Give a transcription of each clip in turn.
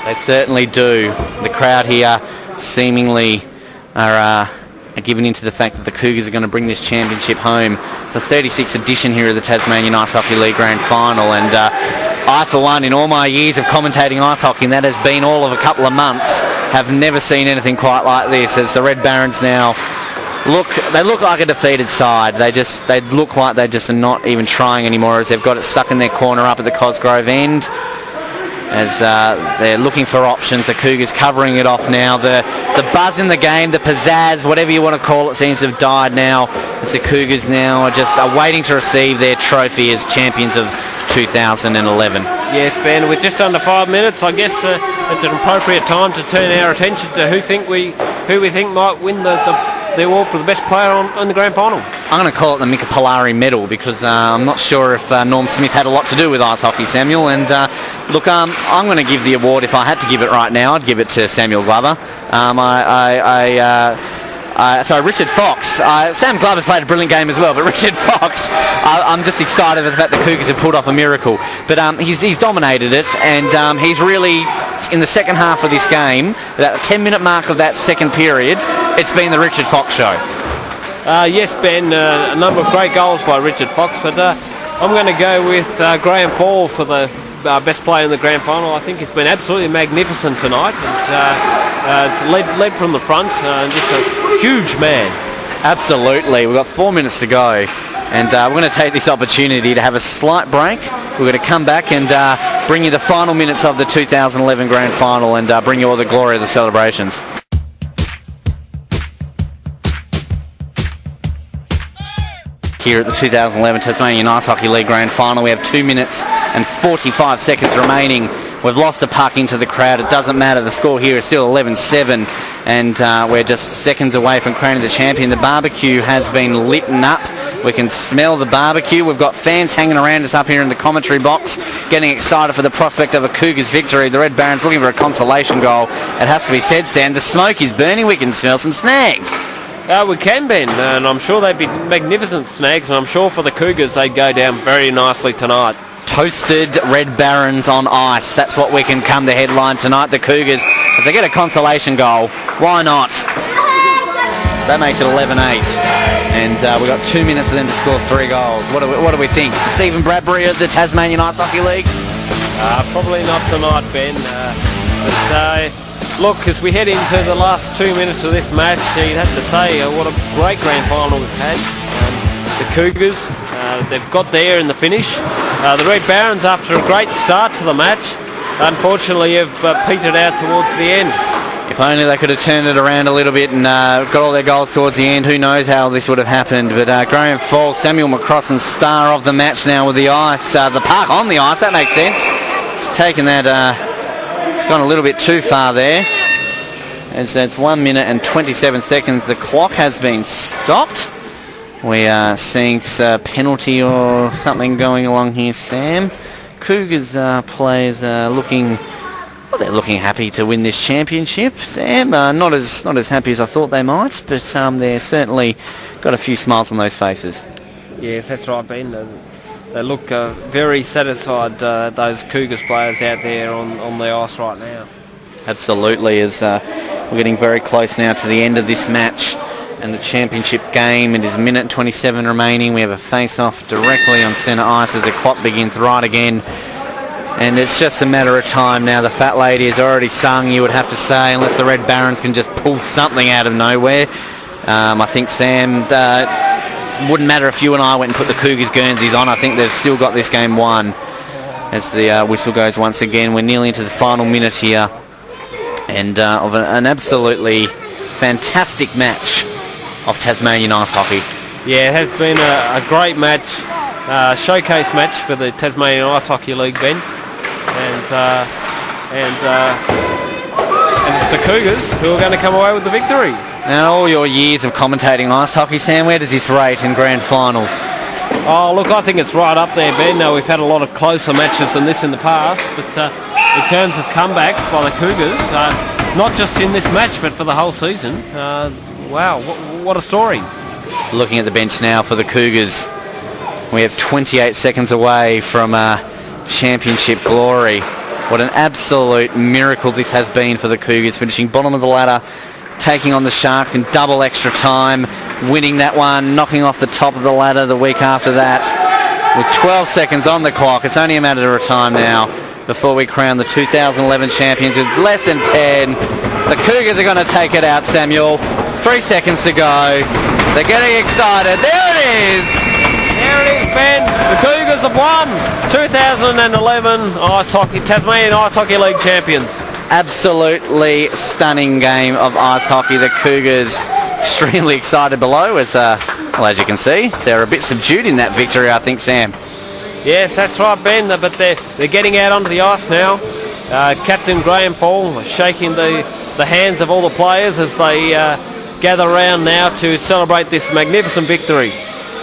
They certainly do. The crowd here seemingly are giving into the fact that the Cougars are going to bring this championship home. It's the 36th edition here of the Tasmanian Ice Hockey League Grand Final, and I, for one, in all my years of commentating ice hockey, and that has been all of a couple of months, have never seen anything quite like this, as the Red Barons now look like a defeated side. They look like they just are not even trying anymore, as they've got it stuck in their corner up at the Cosgrove end, as they're looking for options. The Cougars covering it off now. The buzz in the game, the pizzazz, whatever you want to call it, seems to have died now, as the Cougars now are waiting to receive their trophy as champions of 2011. Yes, Ben, with just under 5 minutes, I guess it's an appropriate time to turn our attention to who we think might win the award for the best player on the grand final. I'm going to call it the Mika Polari medal, because I'm not sure if Norm Smith had a lot to do with ice hockey, Samuel. And look, I'm going to give the award, if I had to give it right now, I'd give it to Samuel Glover. Sorry, Richard Fox. Sam Glover's played a brilliant game as well, but Richard Fox, I'm just excited about the Cougars have pulled off a miracle. But he's dominated it, and he's really, in the second half of this game, that 10-minute mark of that second period, it's been the Richard Fox show. Yes, Ben, a number of great goals by Richard Fox, but I'm going to go with Graham Fall for the best player in the grand final. I think he's been absolutely magnificent tonight. It's led from the front, just a huge man. Absolutely. We've got 4 minutes to go, and we're going to take this opportunity to have a slight break. We're going to come back and bring you the final minutes of the 2011 grand final, and bring you all the glory of the celebrations. Here at the 2011 Tasmanian Ice Hockey League Grand Final, we have 2 minutes and 45 seconds remaining. We've lost a puck into the crowd. It doesn't matter. The score here is still 11-7, and we're just seconds away from crowning the champion. The barbecue has been lit up. We can smell the barbecue. We've got fans hanging around us up here in the commentary box, getting excited for the prospect of a Cougars victory. The Red Barons looking for a consolation goal. It has to be said, Sam, the smoke is burning. We can smell some snags. We can, Ben, and I'm sure they'd be magnificent snags, and I'm sure for the Cougars they'd go down very nicely tonight. Toasted Red Barons on ice. That's what we can come to headline tonight. The Cougars, as they get a consolation goal, why not? That makes it 11-8, and we've got 2 minutes for them to score 3 goals. What do we think? Stephen Bradbury of the Tasmanian Ice Hockey League? Probably not tonight, Ben. Look, as we head into the last 2 minutes of this match, you'd have to say what a great grand final we've had. The Cougars, they've got there in the finish. The Red Barons, after a great start to the match, unfortunately have petered out towards the end. If only they could have turned it around a little bit and got all their goals towards the end. Who knows how this would have happened. But Graham Fall, Samuel McCrossan, star of the match now with the ice. The puck on the ice, that makes sense. It's taken that... It's gone a little bit too far there, as it's 1 minute and 27 seconds. The clock has been stopped. We are seeing a penalty or something going along here, Sam. Cougars players are looking, well, they're looking happy to win this championship, Sam. Not as happy as I thought they might, but they're certainly got a few smiles on those faces. Yes, that's right, Ben. They look very satisfied, those Cougars players out there on the ice right now. Absolutely, as we're getting very close now to the end of this match and the championship game. It is a minute and 27 remaining. We have a face-off directly on centre ice as the clock begins right again. And it's just a matter of time now. The fat lady has already sung, you would have to say, unless the Red Barons can just pull something out of nowhere. I think, Sam... It wouldn't matter if you and I went and put the Cougars Guernseys on. I think they've still got this game won. As the whistle goes once again, we're nearly into the final minute here, and of an absolutely fantastic match of Tasmanian ice hockey. Yeah, it has been a great match, showcase match for the Tasmanian Ice Hockey League, Ben, and it's the Cougars who are going to come away with the victory. Now, all your years of commentating ice hockey, Sam, where does this rate in grand finals? Oh, look, I think it's right up there, Ben. We've had a lot of closer matches than this in the past, but in terms of comebacks by the Cougars, not just in this match, but for the whole season, wow, what a story. Looking at the bench now for the Cougars, we have 28 seconds away from championship glory. What an absolute miracle this has been for the Cougars, finishing bottom of the ladder, taking on the Sharks in double extra time, winning that one, knocking off the top of the ladder the week after that. With 12 seconds on the clock, it's only a matter of time now before we crown the 2011 champions with less than 10. The Cougars are going to take it out, Samuel. 3 seconds to go. They're getting excited. There it is! There it is, Ben. The Cougars have won 2011 Ice Hockey, Tasmanian Ice Hockey League champions. Absolutely stunning game of ice hockey. The Cougars extremely excited below as you can see, they're a bit subdued in that victory, I think, Sam. Yes, that's right, Ben, but they're getting out onto the ice now. Captain Graham Paul shaking the hands of all the players as they gather around now to celebrate this magnificent victory.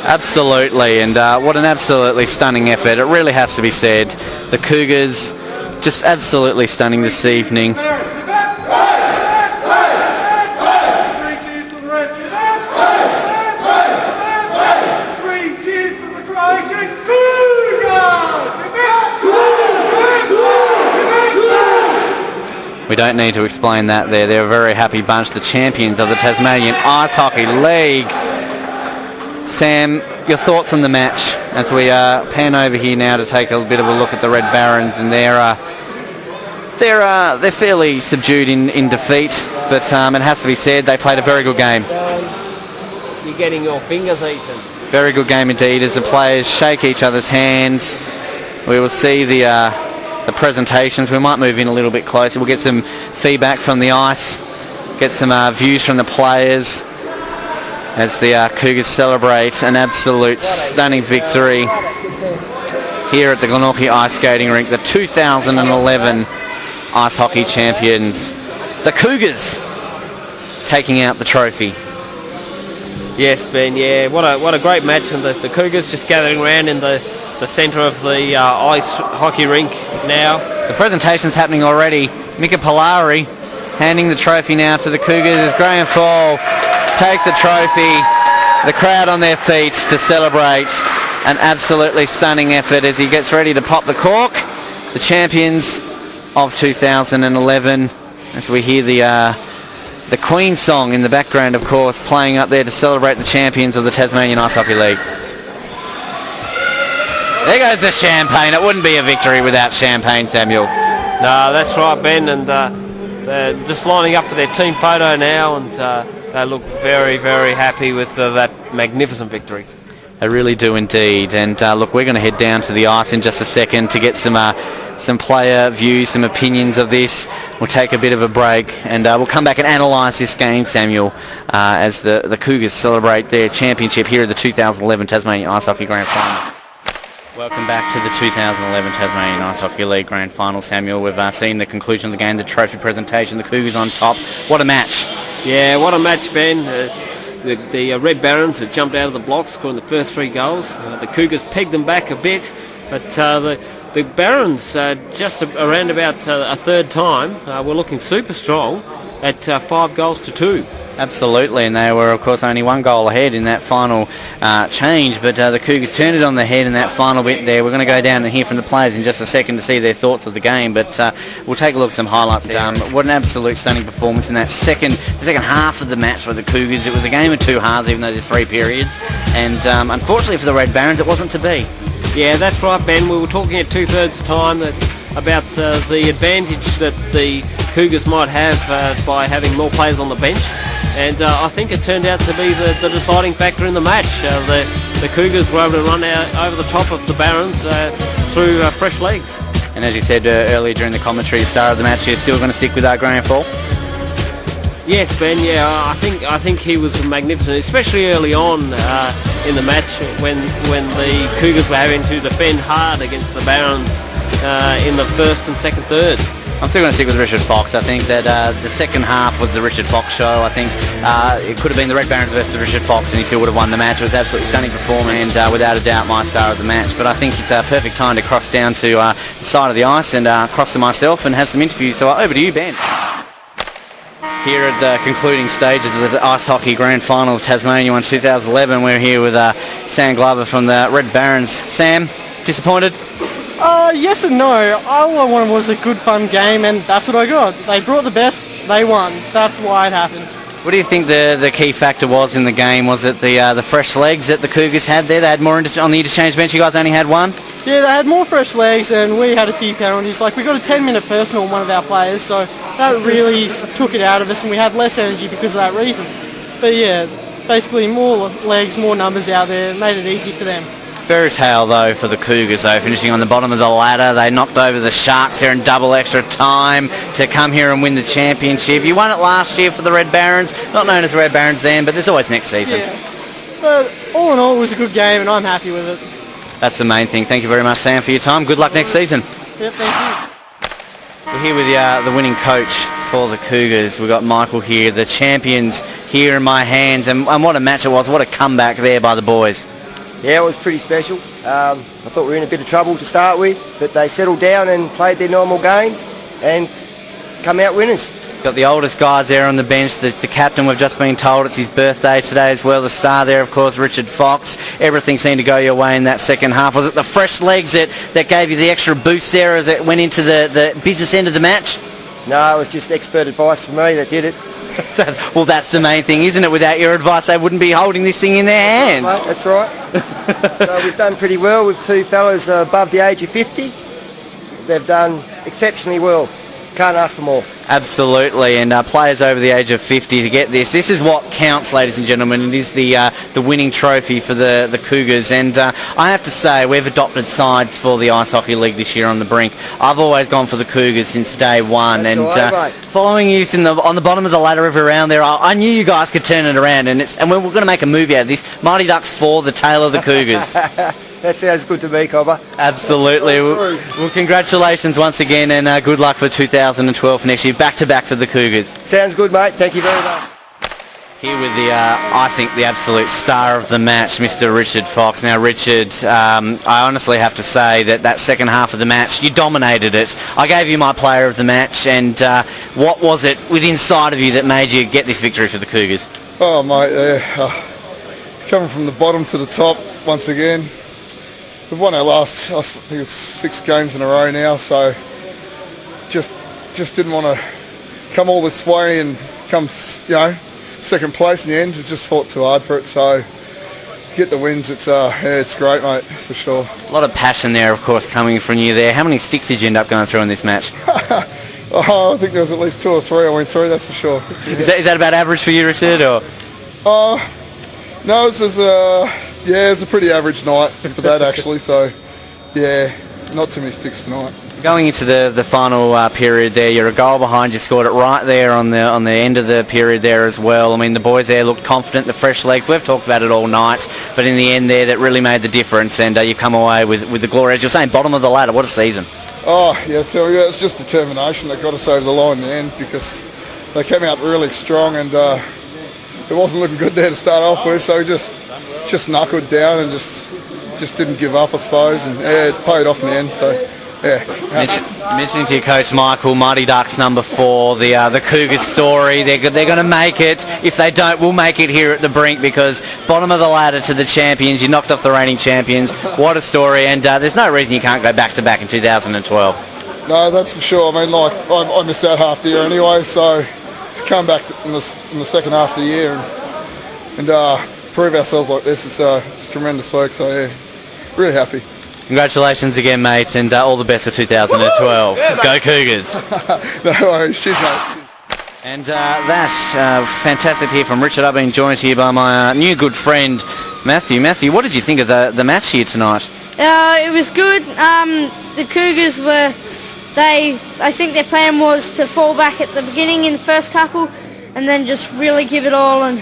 Absolutely, and what an absolutely stunning effort. It really has to be said. The Cougars just absolutely stunning this evening. We don't need to explain that there. They're a very happy bunch, the champions of the Tasmanian Ice Hockey League. Sam, your thoughts on the match as we pan over here now to take a bit of a look at the Red Barons, and they're fairly subdued in defeat, but it has to be said they played a very good game. You're getting your fingers eaten. Very good game indeed as the players shake each other's hands. We will see the presentations. We might move in a little bit closer. We'll get some feedback from the ice, get some views from the players as the Cougars celebrate an absolute stunning victory here at the Glenorchy Ice Skating Rink, the 2011 Ice Hockey Champions. The Cougars taking out the trophy. Yes, Ben, yeah, what a great match, and the Cougars just gathering around in the centre of the ice hockey rink now. The presentation's happening already. Mika Polari handing the trophy now to the Cougars as Graham Fall takes the trophy. The crowd on their feet to celebrate an absolutely stunning effort as he gets ready to pop the cork. The champions of 2011, as we hear the Queen song in the background, of course, playing up there to celebrate the champions of the Tasmanian Ice Hockey League. There goes the champagne. It wouldn't be a victory without champagne, Samuel. No, that's right, Ben, and they're just lining up for their team photo now, and they look very, very happy with that magnificent victory. They really do indeed. And look, we're going to head down to the ice in just a second to get some player views, some opinions of this. We'll take a bit of a break, and we'll come back and analyse this game, Samuel, as the Cougars celebrate their championship here at the 2011 Tasmanian Ice Hockey Grand Final. Welcome back to the 2011 Tasmanian Ice Hockey League Grand Final, Samuel. We've seen the conclusion of the game, the trophy presentation, the Cougars on top. What a match. Yeah, what a match, Ben. The Red Barons had jumped out of the blocks, scoring the first 3 goals. The Cougars pegged them back a bit, but the Barons, just around about a third time, were looking super strong at 5 goals to 2. Absolutely, and they were, of course, only 1 goal ahead in that final change, but the Cougars turned it on the head in that final bit there. We're going to go down and hear from the players in just a second to see their thoughts of the game, but we'll take a look at some highlights. What an absolute stunning performance in that the second half of the match for the Cougars. It was a game of 2 halves, even though there's 3 periods, and unfortunately for the Red Barons, it wasn't to be. Yeah, that's right, Ben. We were talking at 2/3 time about the advantage that the Cougars might have by having more players on the bench. And I think it turned out to be the deciding factor in the match. The Cougars were able to run out over the top of the Barons through fresh legs. And as you said earlier during the commentary, star of the match, you're still going to stick with our Graham Fall? Yes, Ben. Yeah, I think he was magnificent, especially early on in the match when the Cougars were having to defend hard against the Barons in the first and second third. I'm still going to stick with Richard Fox. I think that the second half was the Richard Fox show. I think it could have been the Red Barons versus Richard Fox and he still would have won the match. It was an absolutely stunning performance and without a doubt my star of the match. But I think it's a perfect time to cross down to the side of the ice and cross to myself and have some interviews. So over to you, Ben. Here at the concluding stages of the Ice Hockey Grand Final of Tasmania in 2011, we're here with Sam Glover from the Red Barons. Sam, disappointed? Yes and no. All I wanted was a good, fun game, and that's what I got. They brought the best, they won. That's why it happened. What do you think the key factor was in the game? Was it the fresh legs that the Cougars had there? They had more on the interchange bench. You guys only had one? Yeah, they had more fresh legs, and we had a few penalties. Like, we got a 10-minute personal on one of our players, so that really took it out of us, and we had less energy because of that reason. But yeah, basically more legs, more numbers out there, made it easy for them. Fairy tale though for the Cougars though, finishing on the bottom of the ladder. They knocked over the Sharks here in double extra time to come here and win the championship. You won it last year for the Red Barons, not known as Red Barons then, but there's always next season. Yeah. But all in all, it was a good game, and I'm happy with it. That's the main thing. Thank you very much, Sam, for your time. Good luck next season. Yep, thank you. We're here with the winning coach for the Cougars. We've got Michael here, the champions here in my hands, and what a match it was. What a comeback there by the boys. Yeah, it was pretty special. I thought we were in a bit of trouble to start with, but they settled down and played their normal game and come out winners. Got the oldest guys there on the bench. The captain, we've just been told it's his birthday today as well. The star there, of course, Richard Fox. Everything seemed to go your way in that second half. Was it the fresh legs that gave you the extra boost there as it went into the business end of the match? No, it was just expert advice from me that did it. Well, that's the main thing, isn't it? Without your advice, they wouldn't be holding this thing in their hands. Mate, that's right. So we've done pretty well with two fellas above the age of 50. They've done exceptionally well. Can't ask for more. Absolutely, and players over the age of 50 to get this. This is what counts, ladies and gentlemen. It is the winning trophy for the Cougars, and I have to say we've adopted sides for the Ice Hockey League this year on the brink. I've always gone for the Cougars since day one, That's and right, following you on the bottom of the ladder every round there, I knew you guys could turn it around, and we're going to make a movie out of this. Mighty Ducks 4, The Tale of the Cougars. That sounds good to me, Cobber. Absolutely. Well, congratulations once again, and good luck for 2012 for next year. Back to back for the Cougars. Sounds good, mate. Thank you very much. Here with I think the absolute star of the match, Mr. Richard Fox. Now, Richard, I honestly have to say that second half of the match, you dominated it. I gave you my player of the match, and what was it within sight of you that made you get this victory for the Cougars? Oh, mate, yeah. Coming from the bottom to the top once again. We've won our last, I think it's 6 games in a row now, so just didn't want to come all this way and come, second place in the end. We just fought too hard for it, so get the wins. It's great, mate, for sure. A lot of passion there, of course, coming from you there. How many sticks did you end up going through in this match? I think there was at least 2 or 3 I went through, that's for sure. Yeah. Is that about average for you, Richard, or? No, it was a pretty average night for that actually, so yeah, not too many sticks tonight. Going into the final period there, you're a goal behind, you scored it right there on the end of the period there as well. I mean, the boys there looked confident, the fresh legs, we've talked about it all night, but in the end there, that really made the difference, and you come away with the glory. As you're saying, bottom of the ladder, what a season. Oh, yeah, I tell you, it's just determination that got us over the line in the end, because they came out really strong, and it wasn't looking good there to start off with, so we just knuckled down and just didn't give up, I suppose, and yeah, it paid off in the end. So yeah. Mentioning to your coach Michael, Mighty Ducks number 4, the Cougars story. They're going to make it. If they don't, we'll make it here at the brink, because bottom of the ladder to the champions. You knocked off the reigning champions. What a story! And there's no reason you can't go back to back in 2012. No, that's for sure. I mean, like I missed out half the year anyway, so to come back in the second half of the year and prove ourselves like this is tremendous work. So yeah, really happy. Congratulations again, mate, and all the best for 2012. Yeah, go Cougars! No worries, cheers, mate. And that's fantastic to hear from Richard. I've been joined here by my new good friend Matthew. Matthew, what did you think of the match here tonight? It was good. The Cougars I think their plan was to fall back at the beginning in the first couple, and then just really give it all and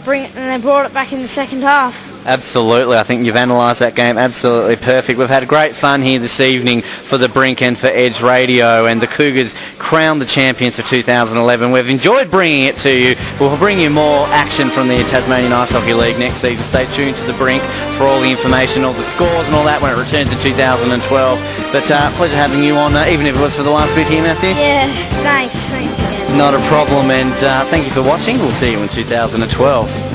they brought it back in the second half. Absolutely, I think you've analysed that game absolutely perfect. We've had great fun here this evening for the Brink and for Edge Radio, and the Cougars crowned the champions for 2011. We've enjoyed bringing it to you. We'll bring you more action from the Tasmanian Ice Hockey League next season. Stay tuned to the Brink for all the information, all the scores and all that when it returns in 2012. But pleasure having you on, even if it was for the last bit here, Matthew. Yeah, thanks. Thank you. Not a problem, and thank you for watching. We'll see you in 2012.